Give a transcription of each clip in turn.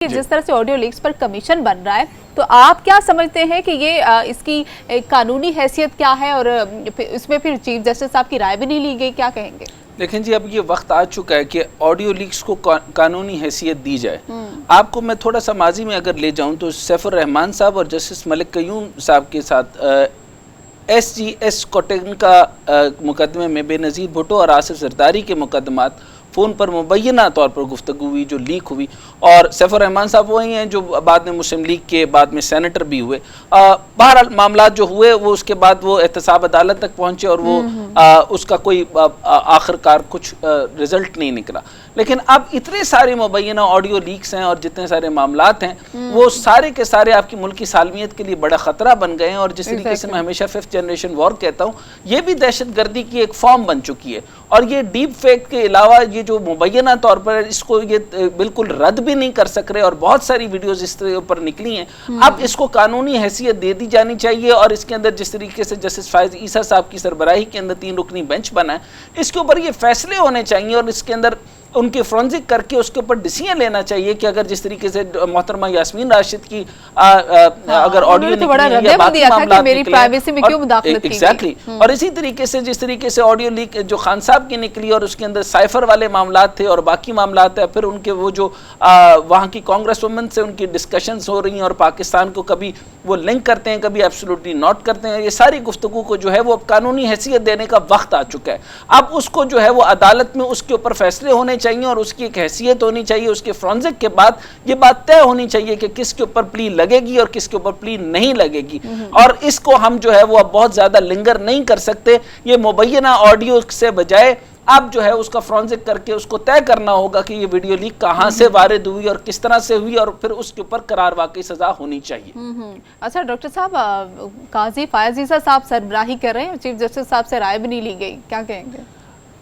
जिस तरह से ऑडियो लीक्स पर कमीशन बन रहा है, तो आप क्या समझते हैं कि ये इसकी कानूनी हैसियत क्या है और इसमें फिर चीफ जस्टिस साहब की राय भी नहीं ली गई, क्या कहेंगे? देखें जी, अब ये वक्त आ चुका है कि ऑडियो लीक्स को कानूनी हैसियत दी जाए। आपको मैं थोड़ा सा माजी में अगर ले जाऊं तो सैफुर रहमान साहब और जस्टिस मलिक क़य्यूम साहब के साथ SGS कॉटन का मुकदमे में बेनज़ीर भुट्टो और आसिफ जरदारी के मुकदमात फ़ोन पर मुबैना तौर पर गुफ्तगू हुई, जो लीक हुई। और सैफुर रहमान साहब वही हैं जो बाद में मुस्लिम लीग के बाद में सेनेटर भी हुए। बहरहाल मामला जो हुए वो उसके बाद वो एहतसाब अदालत तक पहुँचे और वो उसका कोई आखिरकार कुछ रिज़ल्ट नहीं निकला। लेकिन अब इतने सारे मुबैना ऑडियो लीक्स हैं और जितने सारे मामलात हैं वो सारे के सारे आपकी मुल्क की सालमियत के लिए बड़ा ख़तरा बन गए हैं। और जिस तरीके से मैं हमेशा 5th जनरेशन वॉर कहता हूँ, ये भी दहशत गर्दी की एक फॉर्म बन चुकी है। और ये डीप फेक के अलावा ये जो मुबैना तौर पर इसको ये बिल्कुल रद्द भी नहीं कर सक रहे और बहुत सारी वीडियोज़ इस तरह पर निकली हैं। अब इसको कानूनी हैसियत दे दी जानी चाहिए। और इसके अंदर जिस तरीके से जस्टिस फायज़ ईसा साहब की सरबराही के अंदर 3 रुकनी बेंच बना है, इसके ऊपर ये फैसले होने चाहिए और इसके अंदर उनकी फोरेंसिक करके उसके ऊपर डिसीजन लेना चाहिए कि अगर जिस तरीके से मोहतरमा यास्मीन राशिद की अगर ऑडियो निकली या बाकी मामला मेरी प्राइवेसी में क्यों मुदाखलत की एग्जैक्टली, और इसी तरीके से जिस तरीके से ऑडियो लीक जो खान साहब की निकली और उसके अंदर साइफर वाले मामलात थे और बाकी मामलात है, फिर उनके वो जो वहाँ की कांग्रेस वुमेन से उनकी डिस्कशंस हो रही हैं और पाकिस्तान को कभी वो लिंक करते हैं, कभी एब्सोल्युटली नॉट करते हैं। ये सारी गुफ्तगू को जो है वो अब कानूनी हैसियत देने का वक्त आ चुका है। अब उसको जो है वो अदालत में उसके ऊपर फैसले होने चाहिए और उसकी एक हैसियत होनी चाहिए। उसके फोरेंसिक के बाद ये बात तय होनी चाहिए कि किसके ऊपर प्ली लगेगी और किसके ऊपर प्ली नहीं लगेगी। और इसको हम जो है वो अब बहुत ज्यादा लिंगर नहीं कर सकते। ये मुबैना ऑडियो से बजाय अब जो है उसका फोरेंसिक करके उसको तय करना होगा कि ये वीडियो लीक कहाँ से वारिद हुई और किस तरह से हुई और फिर उसके ऊपर करार वाकई सजा होनी चाहिए। अच्छा डॉक्टर साहब, काजी फायज़ ईसा साहब सरबराही कर रहे हैं, चीफ जस्टिस साहब से राय भी नहीं ली गई, क्या कहेंगे?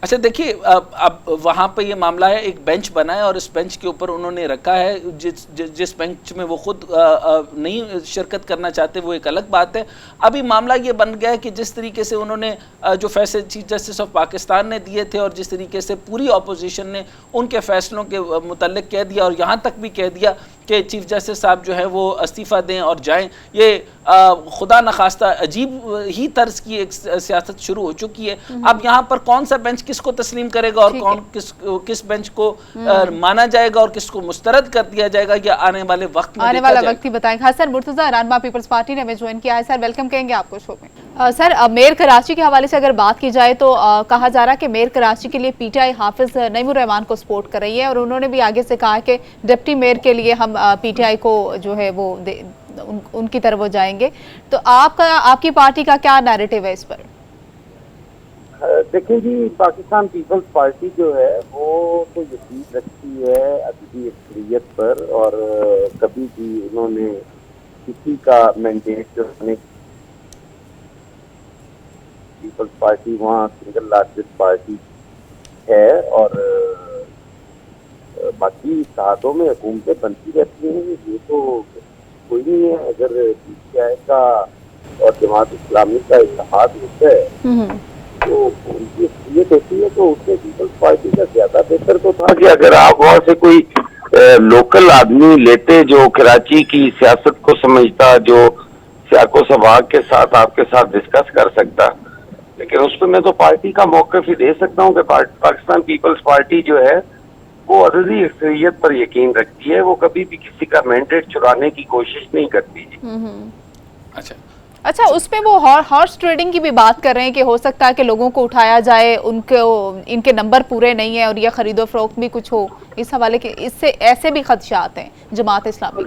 अच्छा देखिए, अब वहाँ पे ये मामला है, एक बेंच बना है और इस बेंच के ऊपर उन्होंने रखा है जिस बेंच में वो खुद नहीं शिरकत करना चाहते वो एक अलग बात है। अभी मामला ये बन गया है कि जिस तरीके से उन्होंने जो फैसले चीफ जस्टिस ऑफ पाकिस्तान ने दिए थे और जिस तरीके से पूरी अपोजिशन ने उनके फैसलों के मुतल्लिक कह दिया और यहाँ तक भी कह दिया कि चीफ जस्टिस साहब जो है वो इस्तीफ़ा दें और जाएं, ये खुदा न खास्ता अजीब ही तर्ज की एक सियासत शुरू हो चुकी है। अब यहाँ पर कौन सा बेंच किसको तस्लीम करेगा और कौन किस बेंच को माना जाएगा और किसको मुस्तरद कर दिया जाएगा, या आने वाले वक्त में वक्त ही बताएंगे। हाँ सर, मुर्तज़ा रहनुमा पीपल्स पार्टी ने हमें ज्वाइन किया है, सर वेलकम कहेंगे आपको शो में। सर मेयर कराची के हवाले से अगर बात की जाए तो कहा जा रहा है कि मेयर कराची के लिए PTI हाफिज नईमुर रहमान को सपोर्ट कर रही है और उन्होंने भी आगे से कहा कि डिप्टी मेयर के लिए हम PTI को जो है वो उनकी तरफ वो जाएंगे। तो आपकी पार्टी का क्या नैरेटिव है इस पर? देखिए जी, पाकिस्तान पीपल्स पार्टी जो है वो तो यकीन रखती है अदबी अक्सरियत पर और कभी भी उन्होंने किसी का मैंडेट जो पीपल्स पार्टी वहाँ सिंगल लार्जेस्ट पार्टी है और बाकी इत्तेहादों में हुकूमतें बनती रहती हैं। ये तो कोई नहीं है, अगर PTI का और जमात इस्लामी का इत्तेहाद होता है तो उनकी अक्सरियत होती है, तो उसमें पीपल्स पार्टी का ज्यादा बेहतर तो था कि अगर आप वहाँ से कोई लोकल आदमी लेते जो कराची की सियासत को समझता, जो सियाको सबाग के साथ आपके साथ डिस्कस कर सकता। लेकिन उस पर मैं तो पार्टी का मौक़िफ़ ही दे सकता हूँ कि पाकिस्तान पीपल्स पार्टी जो है वो अददी अक्सरियत पर यकीन रखती है, वो कभी भी किसी का मैंडेट चुराने की कोशिश नहीं करती। अच्छा, उसमें वो हॉर्स ट्रेडिंग की भी बात कर रहे हैं कि हो सकता है कि लोगों को उठाया जाए, इनके नंबर पूरे नहीं है और ये खरीदो फरोख्त भी कुछ हो, इस हवाले के इससे ऐसे भी खदशात हैं जमात इस्लामी।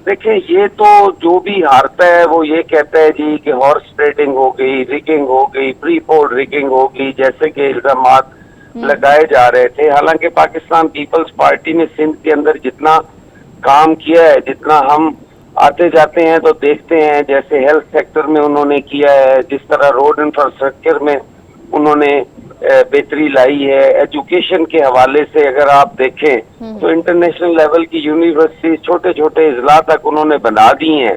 देखें ये तो जो भी हारता है वो ये कहता है जी कि हॉर्स ट्रेडिंग हो गई, रिगिंग हो गई, प्री पोल रिगिंग हो गई, जैसे कि इल्जामात लगाए जा रहे थे। हालांकि पाकिस्तान पीपल्स पार्टी ने सिंध के अंदर जितना काम किया है, जितना हम आते जाते हैं तो देखते हैं, जैसे हेल्थ सेक्टर में उन्होंने किया है, जिस तरह रोड इंफ्रास्ट्रक्चर में उन्होंने बेहतरी लाई है, एजुकेशन के हवाले से अगर आप देखें तो इंटरनेशनल लेवल की यूनिवर्सिटी छोटे छोटे अजला तक उन्होंने बना दी हैं।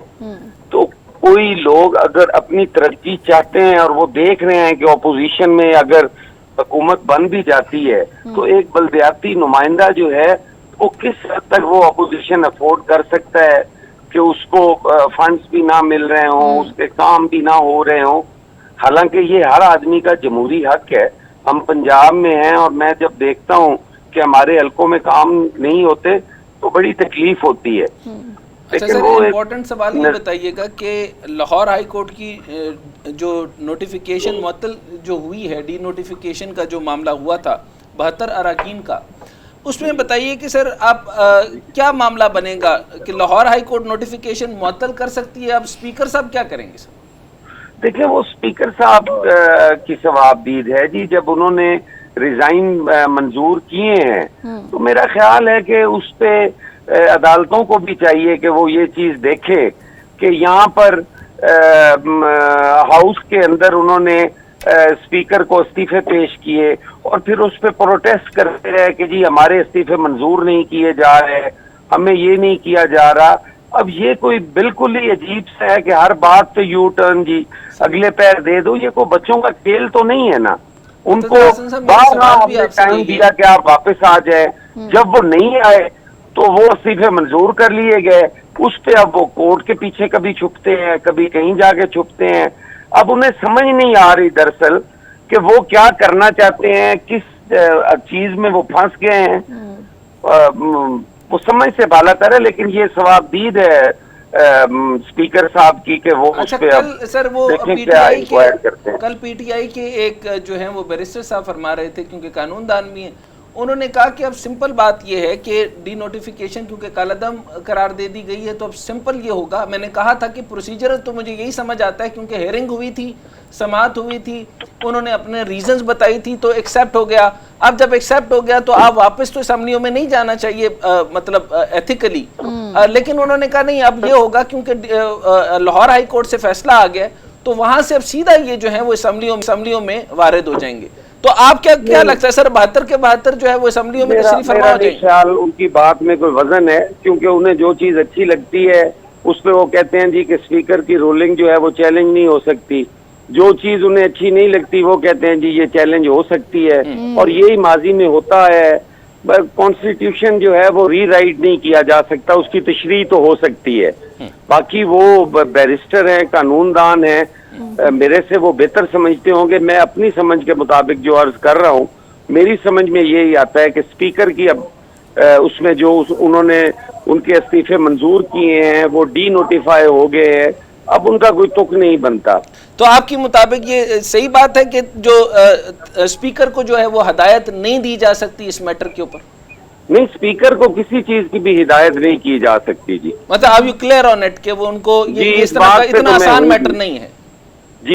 तो कोई लोग अगर अपनी तरक्की चाहते हैं और वो देख रहे हैं कि अपोजिशन में अगर हुकूमत बन भी जाती है तो एक बल्दियाती नुमाइंदा जो है वो किस हद तक वो अपोजिशन अफोर्ड कर सकता है कि उसको फंड्स भी ना मिल रहे हों, उसके काम भी ना हो रहे हों। हालांकि ये हर आदमी का जमहूरी हक है। हम पंजाब में हैं और मैं जब देखता हूँ कि हमारे हलकों में काम नहीं होते तो बड़ी तकलीफ होती है। अच्छा सर, इम्पोर्टेंट सवाल ये बताइएगा कि लाहौर हाई कोर्ट की जो नोटिफिकेशन मुअत्तल जो हुई है, डी नोटिफिकेशन का जो मामला हुआ था 72 अराकीन का, उसमें बताइए कि सर आप क्या मामला बनेगा कि लाहौर हाई कोर्ट नोटिफिकेशन मुअत्तल कर सकती है, अब स्पीकर साहब क्या करेंगे सर? देखिए, वो स्पीकर साहब की सवाबदीद है जी। जब उन्होंने रिजाइन मंजूर किए हैं तो मेरा ख्याल है कि उस पे अदालतों को भी चाहिए कि वो ये चीज देखे कि यहाँ पर हाउस के अंदर उन्होंने स्पीकर को इस्तीफे पेश किए और फिर उस पर प्रोटेस्ट करते रहे कि जी हमारे इस्तीफे मंजूर नहीं किए जा रहे, हमें ये नहीं किया जा रहा। अब ये कोई बिल्कुल ही अजीब सा है कि हर बात पे यू टर्न जी, अगले पैर दे दो। ये कोई बच्चों का खेल तो नहीं है ना। उनको बार टाइम दिया कि आप वापस आ जाए, जब वो नहीं आए तो वो इस्तीफे मंजूर कर लिए गए। उस पे अब वो कोर्ट के पीछे कभी छुपते हैं, कभी कहीं जाके छुपते हैं। अब उन्हें समझ नहीं आ रही दरअसल कि वो क्या करना चाहते हैं, किस चीज में वो फंस गए हैं। वो समझ से बाला करे, लेकिन ये सवाबदीद है स्पीकर साहब की कि वो अच्छा, उस पे कल सर वो पीटीआई के कल पीटीआई के एक जो है वो बैरिस्टर साहब फरमा रहे थे, क्योंकि कानून दान भी है, उन्होंने कहा कि अब सिंपल बात ये है कि डी नोटिफिकेशन क्योंकि कालादम करार दे दी गई है तो अब सिंपल ये होगा। मैंने कहा था कि प्रोसीजर तो मुझे यही समझ आता है, क्योंकि हेयरिंग हुई थी, समाअत हुई थी, उन्होंने अपने रीजंस बताई थी तो एक्सेप्ट हो गया। अब जब एक्सेप्ट हो गया तो आप वापस तो असेंबलियों में नहीं जाना चाहिए, मतलब एथिकली, लेकिन उन्होंने कहा नहीं, अब ये होगा क्योंकि लाहौर हाई कोर्ट से फैसला आ गया तो वहां से अब सीधा ये जो है वो असेंबलियों में वारिद हो जाएंगे। तो आप क्या लगता है सर, 72 के 72 जो है वो असेंबलियों में तशरीफ फरमा हो जाएंगे? ख्याल उनकी बात में कोई वजन है, क्योंकि उन्हें जो चीज अच्छी लगती है उस पे वो कहते हैं जी कि स्पीकर की रूलिंग जो है वो चैलेंज नहीं हो सकती। जो चीज उन्हें अच्छी नहीं लगती वो कहते हैं जी ये चैलेंज हो सकती है, और यही माजी में होता है। कॉन्स्टिट्यूशन जो है वो रीराइट नहीं किया जा सकता, उसकी तशरीह तो हो सकती है। बाकी वो बैरिस्टर हैं, कानूनदान हैं, मेरे से वो बेहतर समझते होंगे। मैं अपनी समझ के मुताबिक जो अर्ज कर रहा हूँ, मेरी समझ में यही आता है कि स्पीकर की अब उसमें जो उन्होंने उनके इस्तीफे मंजूर किए हैं वो डी नोटिफाई हो गए हैं, अब उनका कोई तुक नहीं बनता। तो आपके मुताबिक ये सही बात है कि जो स्पीकर को जो है वो हदायत नहीं दी जा सकती इस मैटर के ऊपर? नहीं, स्पीकर को किसी चीज की भी हिदायत नहीं की जा सकती जी। मतलब are you clear on it कि वो उनको ये इस तरह का इतना आसान मैटर नहीं है?